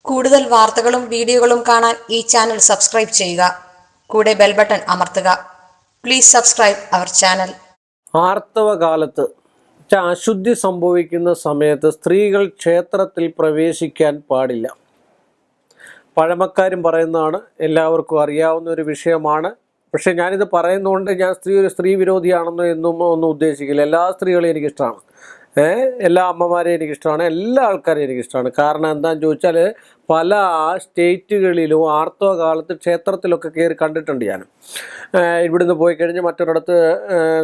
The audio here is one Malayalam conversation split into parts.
കൂടുതൽ വാർത്തകളും വീഡിയോകളും കാണാൻ ഈ ചാനൽ സബ്സ്ക്രൈബ് ചെയ്യുക. കൂടെ ബെൽ ബട്ടൺ അമർത്തുക. Please subscribe our channel. ആർത്തവ കാലത്ത് അശുദ്ധി സംഭവിക്കുന്ന സമയത്ത് സ്ത്രീകൾ ക്ഷേത്രത്തിൽ പ്രവേശിക്കാൻ പാടില്ല. പഴമക്കാരും പറയുന്നതാണ്, എല്ലാവർക്കും അറിയാവുന്ന ഒരു വിഷയമാണ്. പക്ഷെ ഞാനിത് പറയുന്നതുകൊണ്ട് ഞാൻ ഒരു സ്ത്രീ വിരോധിയാണെന്നോ ഒന്നും ഉദ്ദേശിക്കില്ല. എല്ലാ സ്ത്രീകളെയും എനിക്കിഷ്ടമാണ്, എല്ലാ അമ്മമാരെയും എനിക്കിഷ്ടമാണ്, എല്ലാ ആൾക്കാരെയും എനിക്കിഷ്ടമാണ്. കാരണം എന്താണെന്ന് ചോദിച്ചാൽ പല സ്റ്റേറ്റുകളിലും ആർത്തവ കാലത്ത് ക്ഷേത്രത്തിലൊക്കെ കയറി കണ്ടിട്ടുണ്ട് ഞാൻ. ഇവിടുന്ന് പോയി കഴിഞ്ഞ് മറ്റൊരിടത്ത്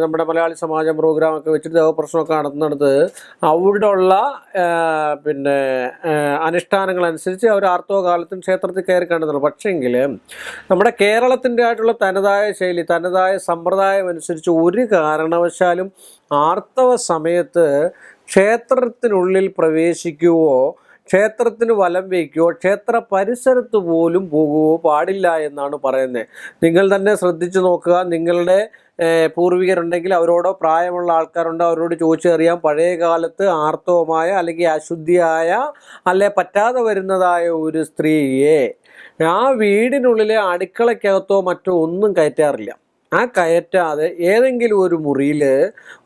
നമ്മുടെ മലയാളി സമാജം പ്രോഗ്രാമൊക്കെ വെച്ചിട്ട് ദേവപ്രശ്നമൊക്കെ നടത്തുന്നിടത്ത് അവിടെ ഉള്ള അനുഷ്ഠാനങ്ങളനുസരിച്ച് അവർ ആർത്തവ കാലത്തും ക്ഷേത്രത്തിൽ കയറി കണ്ടിട്ടുണ്ട്. പക്ഷേങ്കിൽ നമ്മുടെ കേരളത്തിൻ്റെ ആയിട്ടുള്ള തനതായ ശൈലി, തനതായ സമ്പ്രദായം അനുസരിച്ച് ഒരു കാരണവശാലും ആർത്തവ സമയത്ത് ക്ഷേത്രത്തിനുള്ളിൽ പ്രവേശിക്കുകയോ ക്ഷേത്രത്തിന് വലം വയ്ക്കുകയോ ക്ഷേത്ര പരിസരത്ത് പോലും പോകുകയോ പാടില്ല എന്നാണ് പറയുന്നത്. നിങ്ങൾ തന്നെ ശ്രദ്ധിച്ചു നോക്കുക. നിങ്ങളുടെ പൂർവികരുണ്ടെങ്കിൽ അവരോടോ പ്രായമുള്ള ആൾക്കാരുണ്ടോ അവരോട് ചോദിച്ചറിയാം. പഴയ കാലത്ത് ആർത്തവമായ അല്ലെങ്കിൽ അശുദ്ധിയായ അല്ലെ പറ്റാതെ വരുന്നതായ ഒരു സ്ത്രീയെ ആ വീടിനുള്ളിലെ അടുക്കളയ്ക്കകത്തോ മറ്റോ ഒന്നും കയറ്റാറില്ല. ആ കയറ്റാതെ ഏതെങ്കിലും ഒരു മുറിയിൽ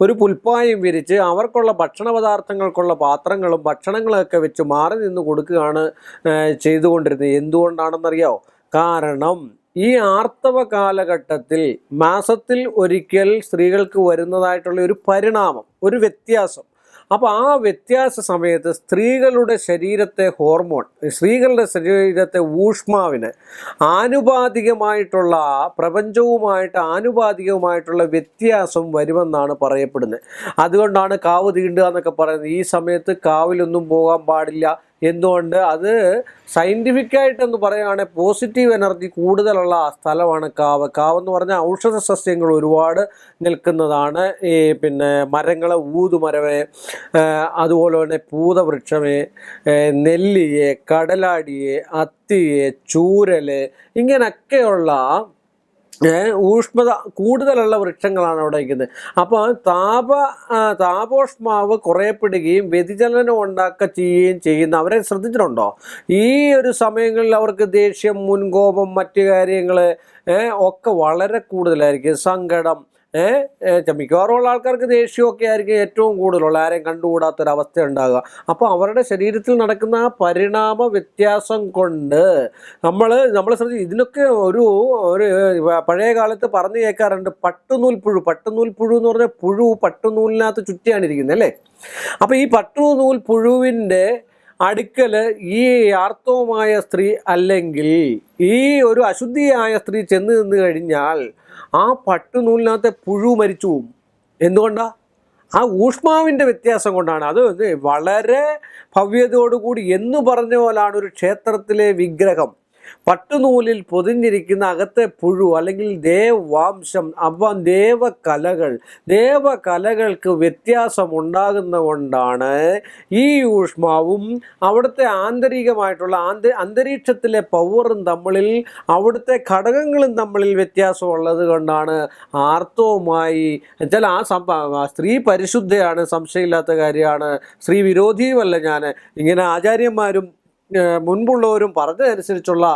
ഒരു പുൽപ്പായും വിരിച്ച് അവർക്കുള്ള ഭക്ഷണ പദാർത്ഥങ്ങൾക്കുള്ള പാത്രങ്ങളും ഭക്ഷണങ്ങളൊക്കെ വെച്ച് മാറി നിന്ന് കൊടുക്കുകയാണ് ചെയ്തുകൊണ്ടിരുന്നത്. എന്തുകൊണ്ടാണെന്നറിയാമോ? കാരണം ഈ ആർത്തവ കാലഘട്ടത്തിൽ മാസത്തിൽ ഒരിക്കൽ സ്ത്രീകൾക്ക് വരുന്നതായിട്ടുള്ള ഒരു പരിണാമം, ഒരു വ്യത്യാസം. അപ്പോൾ ആ വ്യത്യാസ സമയത്ത് സ്ത്രീകളുടെ ശരീരത്തെ ഹോർമോൺ, സ്ത്രീകളുടെ ശരീരത്തെ ഊഷ്മാവിന് ആനുപാതികമായിട്ടുള്ള പ്രപഞ്ചവുമായിട്ട് ആനുപാതികമായിട്ടുള്ള വ്യത്യാസം വരുമെന്നാണ് പറയപ്പെടുന്നത്. അതുകൊണ്ടാണ് കാവ് തീണ്ടുക എന്നൊക്കെ പറയുന്നത്. ഈ സമയത്ത് കാവിലൊന്നും പോകാൻ പാടില്ല. എന്തുകൊണ്ട്? അത് സയൻറ്റിഫിക്കായിട്ടെന്ന് പറയുകയാണെങ്കിൽ പോസിറ്റീവ് എനർജി കൂടുതലുള്ള സ്ഥലമാണ് കാവ്. കാവെന്ന് പറഞ്ഞാൽ ഔഷധ സസ്യങ്ങൾ ഒരുപാട് നിൽക്കുന്നതാണ്. ഈ മരങ്ങൾ, ഊതുമരമേ, അതുപോലെ തന്നെ പൂതവൃക്ഷമേ, നെല്ലിയെ, കടലാടിയെ, അത്തിയെ, ചൂരല്, ഇങ്ങനെയൊക്കെയുള്ള ഊഷ്മത കൂടുതലുള്ള വൃക്ഷങ്ങളാണ് അവിടെ വയ്ക്കുന്നത്. അപ്പോൾ താപോഷ്മാവ് കുറയപ്പെടുകയും വ്യതിചലനം ചെയ്യുകയും ചെയ്യുന്ന അവരെ ശ്രദ്ധിച്ചിട്ടുണ്ടോ? ഈ ഒരു സമയങ്ങളിൽ അവർക്ക് ദേഷ്യം, മുൻകോപം, മറ്റു കാര്യങ്ങൾ ഒക്കെ വളരെ കൂടുതലായിരിക്കും. സങ്കടം, മിക്കവാറുമുള്ള ആൾക്കാർക്ക് ദേഷ്യമൊക്കെ ആയിരിക്കും ഏറ്റവും കൂടുതലുള്ള, ആരെയും കണ്ടുകൂടാത്തൊരവസ്ഥ ഉണ്ടാകുക. അപ്പോൾ അവരുടെ ശരീരത്തിൽ നടക്കുന്ന ആ പരിണാമ വ്യത്യാസം കൊണ്ട് നമ്മൾ ശ്രദ്ധിക്കും. ഇതിനൊക്കെ ഒരു പഴയ കാലത്ത് പറഞ്ഞു കേൾക്കാറുണ്ട്, പട്ടുനൂൽ പുഴു എന്ന് പറഞ്ഞാൽ പുഴു പട്ടുനൂലിനകത്ത് ചുറ്റിയാണ് ഇരിക്കുന്നത്, അല്ലേ? അപ്പോൾ ഈ പട്ടുനൂൽ പുഴുവിൻ്റെ അടുക്കൽ ഈ ആർത്തവമായ സ്ത്രീ അല്ലെങ്കിൽ ഈ ഒരു അശുദ്ധിയായ സ്ത്രീ ചെന്ന് നിന്ന് കഴിഞ്ഞാൽ ആ പട്ടുനൂലിനകത്തെ പുഴു മരിച്ചു പോകും. എന്തുകൊണ്ടാണ്? ആ ഊഷ്മാവിൻ്റെ വ്യത്യാസം കൊണ്ടാണ്. അത് വളരെ ഭവ്യതയോടുകൂടി എന്ന് പറഞ്ഞ പോലാണ് ഒരു ക്ഷേത്രത്തിലെ വിഗ്രഹം. പട്ടുനൂലിൽ പൊതിഞ്ഞിരിക്കുന്ന അകത്തെ പുഴു അല്ലെങ്കിൽ ദേവവാംശം, അപ്പം ദേവകലകൾക്ക് വ്യത്യാസം ഉണ്ടാകുന്ന കൊണ്ടാണ് ഈ ഊഷ്മാവും അവിടുത്തെ ആന്തരികമായിട്ടുള്ള അന്തരീക്ഷത്തിലെ പവറും തമ്മിൽ, അവിടുത്തെ ഘടകങ്ങളും തമ്മിൽ വ്യത്യാസമുള്ളത് കൊണ്ടാണ് ആർത്തവമായി വെച്ചാൽ ആ സ്ത്രീ പരിശുദ്ധയാണ്, സംശയമില്ലാത്ത കാര്യമാണ്. സ്ത്രീ വിരോധിയുമല്ല ഞാൻ. ഇങ്ങനെ ആചാര്യന്മാരും മുൻപുള്ളവരും പറഞ്ഞതനുസരിച്ചുള്ള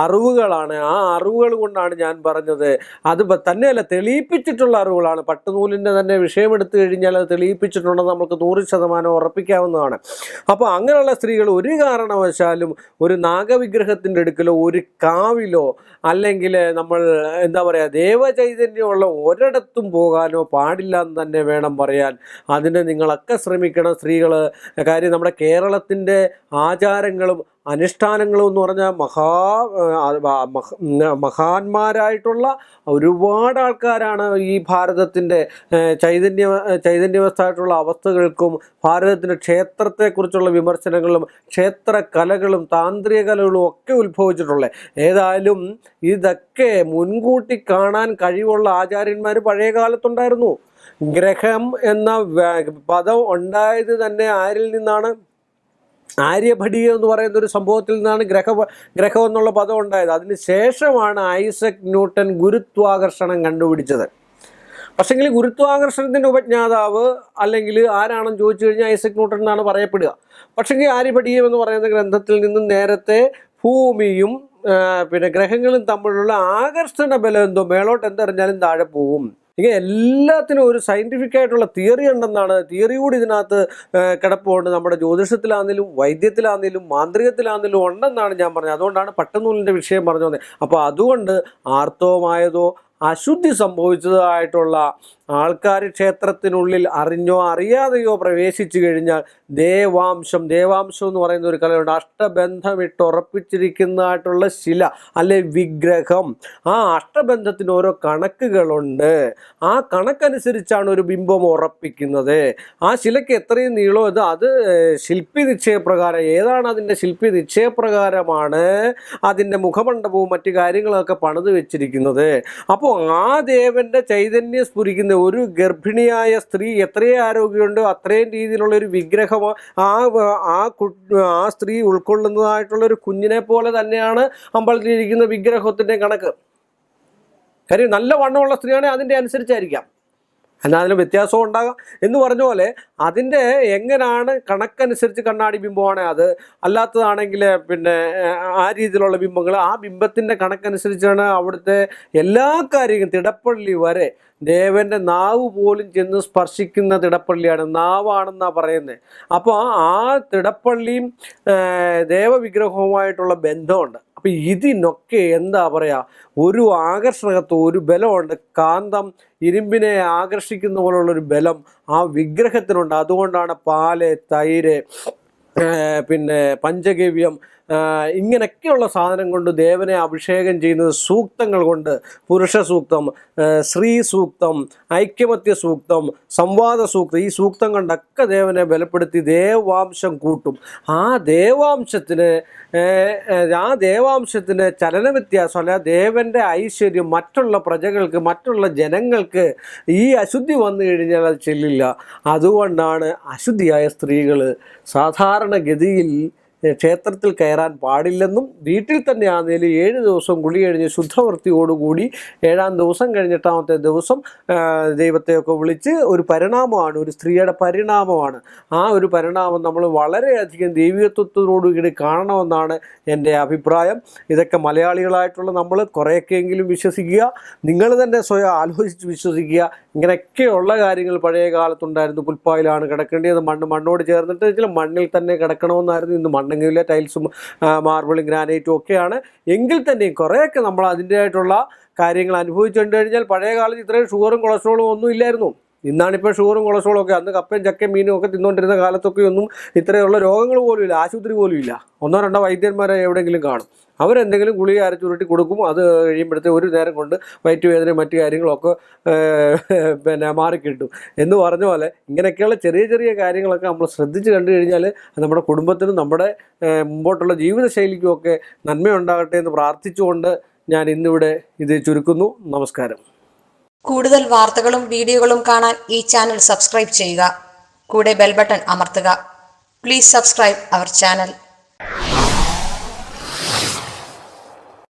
അറിവുകളാണ്. ആ അറിവുകൾ കൊണ്ടാണ് ഞാൻ പറഞ്ഞത്. അത് തന്നെയല്ല, തെളിയിപ്പിച്ചിട്ടുള്ള അറിവുകളാണ്. പട്ടുനൂലിൻ്റെ തന്നെ വിഷയമെടുത്തു കഴിഞ്ഞാൽ അത് തെളിയിപ്പിച്ചിട്ടുണ്ടെന്ന് നമുക്ക് 100% ഉറപ്പിക്കാവുന്നതാണ്. അപ്പോൾ അങ്ങനെയുള്ള സ്ത്രീകൾ ഒരു കാരണവശാലും ഒരു നാഗവിഗ്രഹത്തിൻ്റെ അടുക്കലോ ഒരു കാവിലോ അല്ലെങ്കിൽ നമ്മൾ ദേവചൈതന്യമുള്ള ഒരിടത്തും പോകാനോ പാടില്ല എന്ന് തന്നെ വേണം പറയാൻ. അതിന് നിങ്ങളൊക്കെ ശ്രമിക്കണം സ്ത്രീകൾ. കാര്യം നമ്മുടെ കേരളത്തിൻ്റെ ആചാരങ്ങളും അനുഷ്ഠാനങ്ങളും എന്ന് പറഞ്ഞാൽ മഹാന്മാരായിട്ടുള്ള ഒരുപാട് ആൾക്കാരാണ് ഈ ഭാരതത്തിൻ്റെ ചൈതന്യവസ്ഥായിട്ടുള്ള അവസ്ഥകൾക്കും ഭാരതത്തിൻ്റെ ക്ഷേത്രത്തെക്കുറിച്ചുള്ള വിമർശനങ്ങളും ക്ഷേത്രകലകളും താന്ത്രിക കലകളും ഒക്കെ ഉത്ഭവിച്ചിട്ടുള്ളത്. ഏതായാലും ഇതൊക്കെ മുൻകൂട്ടി കാണാൻ കഴിവുള്ള ആചാര്യന്മാർ പഴയ കാലത്തുണ്ടായിരുന്നു. ഗ്രഹം എന്ന പദം ഉണ്ടായത് തന്നെ ആരിൽ നിന്നാണ്? ആര്യഭടീയ എന്ന് പറയുന്ന ഒരു സംഭവത്തിൽ നിന്നാണ് ഗ്രഹം എന്നുള്ള പദം ഉണ്ടായത്. അതിന് ശേഷമാണ് ഐസക് ന്യൂട്ടൻ ഗുരുത്വാകർഷണം കണ്ടുപിടിച്ചത്. പക്ഷെങ്കിൽ ഗുരുത്വാകർഷണത്തിന്റെ ഉപജ്ഞാതാവ് അല്ലെങ്കിൽ ആരാണെന്ന് ചോദിച്ചു കഴിഞ്ഞാൽ ഐസക് ന്യൂട്ടൺ എന്നാണ് പറയപ്പെടുക. പക്ഷെങ്കിൽ ആര്യഭടീയം എന്ന് പറയുന്ന ഗ്രന്ഥത്തിൽ നിന്നും നേരത്തെ ഭൂമിയും പിന്നെ ഗ്രഹങ്ങളും തമ്മിലുള്ള ആകർഷണ ബലം എന്തോ മേളോട്ട് എന്തെറിഞ്ഞാലും താഴെ പോകും. ഇങ്ങനെ എല്ലാത്തിനും ഒരു സയന്റിഫിക് ആയിട്ടുള്ള തിയറി ഉണ്ടെന്നാണ്, തിയറി കൂടി ഇതിനകത്ത് കിടപ്പുണ്ട്. നമ്മുടെ ജ്യോതിഷത്തിലാണെങ്കിലും വൈദ്യത്തിലാണെങ്കിലും മാന്ത്രികത്തിലാണെങ്കിലും ഉണ്ടെന്നാണ് ഞാൻ പറഞ്ഞത്. അതുകൊണ്ടാണ് പട്ടുനൂലിൻ്റെ വിഷയം പറഞ്ഞു വന്നത്. അപ്പോൾ അതുകൊണ്ട് ആർത്തവമായതോ അശുദ്ധി സംഭവിച്ചതായിട്ടുള്ള ആൾക്കാർ ക്ഷേത്രത്തിനുള്ളിൽ അറിഞ്ഞോ അറിയാതെയോ പ്രവേശിച്ചു കഴിഞ്ഞാൽ ദേവാംശം എന്ന് പറയുന്ന ഒരു കലയുണ്ട്. അഷ്ടബന്ധമിട്ട് ഉറപ്പിച്ചിരിക്കുന്നതായിട്ടുള്ള ശില അല്ലെ വിഗ്രഹം. ആ അഷ്ടബന്ധത്തിന് ഓരോ കണക്കുകളുണ്ട്. ആ കണക്കനുസരിച്ചാണ് ഒരു ബിംബം ഉറപ്പിക്കുന്നത്. ആ ശിലയ്ക്ക് എത്രയും നീളം അത് ശില്പി നിശ്ചയപ്രകാരം, ഏതാണ് അതിൻ്റെ ശില്പി നിശ്ചയപ്രകാരമാണ് അതിൻ്റെ മുഖമണ്ഡപവും മറ്റു കാര്യങ്ങളൊക്കെ പണിത് വെച്ചിരിക്കുന്നത്. അപ്പോൾ ആ ദേവന്റെ ചൈതന്യം സ്ഫുരിക്കുന്ന ഒരു ഗർഭിണിയായ സ്ത്രീ എത്രയും ആരോഗ്യമുണ്ടോ അത്രയും രീതിയിലുള്ള ഒരു വിഗ്രഹം ആ സ്ത്രീ ഉൾക്കൊള്ളുന്നതായിട്ടുള്ള ഒരു കുഞ്ഞിനെ പോലെ തന്നെയാണ് അമ്പലത്തിലിരിക്കുന്ന വിഗ്രഹത്തിൻ്റെ കണക്ക്. കാര്യം നല്ല വണ്ണമുള്ള സ്ത്രീയാണെങ്കിൽ അതിൻ്റെ അനുസരിച്ചായിരിക്കാം, എന്നാൽ അതിന് വ്യത്യാസവും ഉണ്ടാകാം. എന്ന് പറഞ്ഞ പോലെ അതിൻ്റെ എങ്ങനെയാണ് കണക്കനുസരിച്ച് കണ്ണാടി ബിംബമാണ് അത്, അല്ലാത്തതാണെങ്കിൽ പിന്നെ ആ രീതിയിലുള്ള ബിംബങ്ങൾ, ആ ബിംബത്തിൻ്റെ കണക്കനുസരിച്ചാണ് അവിടുത്തെ എല്ലാ കാര്യങ്ങളും. തിടപ്പള്ളി വരെ ദേവൻ്റെ നാവ് പോലും ചെന്ന് സ്പർശിക്കുന്ന തിടപ്പള്ളിയാണ്, നാവാണെന്നാണ് പറയുന്നത്. അപ്പോൾ ആ തിടപ്പള്ളിയും ദേവവിഗ്രഹവുമായിട്ടുള്ള ബന്ധമുണ്ട്. അപ്പം ഇതിനൊക്കെ എന്താ പറയുക, ഒരു ആകർഷണത്വം, ഒരു ബലമുണ്ട്. കാന്തം ഇരുമ്പിനെ ആകർഷിക്കുന്ന പോലുള്ളൊരു ബലം ആ വിഗ്രഹത്തിനുണ്ട്. അതുകൊണ്ടാണ് പാല്, തൈര്, പിന്നെ പഞ്ചഗവ്യം, ഇങ്ങനെയൊക്കെയുള്ള സാധനം കൊണ്ട് ദേവനെ അഭിഷേകം ചെയ്യുന്നത്. സൂക്തങ്ങൾ കൊണ്ട് പുരുഷ സൂക്തം, ശ്രീ സൂക്തം, ഐക്യമത്യ സൂക്തം, സംവാദ സൂക്തം, ഈ സൂക്തം കൊണ്ടൊക്കെ ദേവനെ ബലപ്പെടുത്തി ദേവാംശം കൂട്ടും. ആ ദേവാംശത്തിന് ചലന വ്യത്യാസം അല്ല, ദേവൻ്റെ ഐശ്വര്യം മറ്റുള്ള പ്രജകൾക്ക്, മറ്റുള്ള ജനങ്ങൾക്ക് ഈ അശുദ്ധി വന്നു കഴിഞ്ഞാൽ അത് ചെല്ലില്ല. അതുകൊണ്ടാണ് അശുദ്ധിയായ സ്ത്രീകൾ സാധാരണഗതിയിൽ ക്ഷേത്രത്തിൽ കയറാൻ പാടില്ലെന്നും വീട്ടിൽ തന്നെ ആണെങ്കിലും 7 ദിവസം കുളി കഴിഞ്ഞ് ശുദ്ധവൃത്തിയോടുകൂടി 7-ാം ദിവസം കഴിഞ്ഞിട്ടാമത്തെ ദിവസം ദൈവത്തെയൊക്കെ വിളിച്ച് ഒരു പരിണാമമാണ്, ഒരു സ്ത്രീയുടെ പരിണാമമാണ്. ആ ഒരു പരിണാമം നമ്മൾ വളരെയധികം ദൈവീകത്വത്തോടുകൂടി കാണണമെന്നാണ് എൻ്റെ അഭിപ്രായം. ഇതൊക്കെ മലയാളികളായിട്ടുള്ള നമ്മൾ കുറേയൊക്കെയെങ്കിലും വിശ്വസിക്കുക, നിങ്ങൾ തന്നെ സ്വയം ആലോചിച്ച് വിശ്വസിക്കുക. ഇങ്ങനെയൊക്കെയുള്ള കാര്യങ്ങൾ പഴയ കാലത്തുണ്ടായിരുന്നു. പുൽപ്പായിലാണ് കിടക്കേണ്ടത്, മണ്ണോട് ചേർന്നിട്ട് ചില മണ്ണിൽ തന്നെ കിടക്കണമെന്നായിരുന്നു. ഇന്ന് മണ്ണെങ്കിലെ ടൈൽസും മാർബിളും ഗ്രാനൈറ്റും ഒക്കെയാണ്. എങ്കിൽ തന്നെയും കുറേയൊക്കെ നമ്മൾ അതിൻ്റെതായിട്ടുള്ള കാര്യങ്ങൾ അനുഭവിച്ചുകൊണ്ട് കഴിഞ്ഞാൽ പഴയ കാലത്ത് ഇത്രയും ഷുഗറും കൊളസ്ട്രോളും ഒന്നും ഇല്ലായിരുന്നു. ഇന്നാണിപ്പോൾ ഷുഗറും കൊളസ്ട്രോളും ഒക്കെ. അന്ന് കപ്പയും ചക്കയും മീനും ഒക്കെ തിന്നുകൊണ്ടിരുന്ന കാലത്തൊക്കെ ഒന്നും ഇത്രയുള്ള രോഗങ്ങൾ പോലും ഇല്ല, ആശുപത്രി പോലും ഇല്ല. 1-2 വൈദ്യന്മാരെ എവിടെയെങ്കിലും കാണും. അവരെന്തെങ്കിലും ഗുളിക അരച്ചുരുട്ടി കൊടുക്കും. അത് കഴിയുമ്പോഴത്തേക്ക് ഒരു നേരം കൊണ്ട് വയറ്റുവേദനയും മറ്റു കാര്യങ്ങളൊക്കെ പിന്നെ മാറിക്കിട്ടും എന്ന് പറഞ്ഞ പോലെ ഇങ്ങനെയൊക്കെയുള്ള ചെറിയ ചെറിയ കാര്യങ്ങളൊക്കെ നമ്മൾ ശ്രദ്ധിച്ച് കണ്ടു കഴിഞ്ഞാൽ നമ്മുടെ കുടുംബത്തിനും നമ്മുടെ മുമ്പോട്ടുള്ള ജീവിതശൈലിക്കുമൊക്കെ നന്മയുണ്ടാകട്ടെ എന്ന് പ്രാർത്ഥിച്ചുകൊണ്ട് ഞാൻ ഇന്നിവിടെ ഇത് ചുരുക്കുന്നു. നമസ്കാരം. കൂടുതൽ വാർത്തകളും വീഡിയോകളും കാണാൻ ഈ ചാനൽ സബ്സ്ക്രൈബ് ചെയ്യുക. കൂടെ ബെൽ ബട്ടൺ അമർത്തുക. Please subscribe our channel.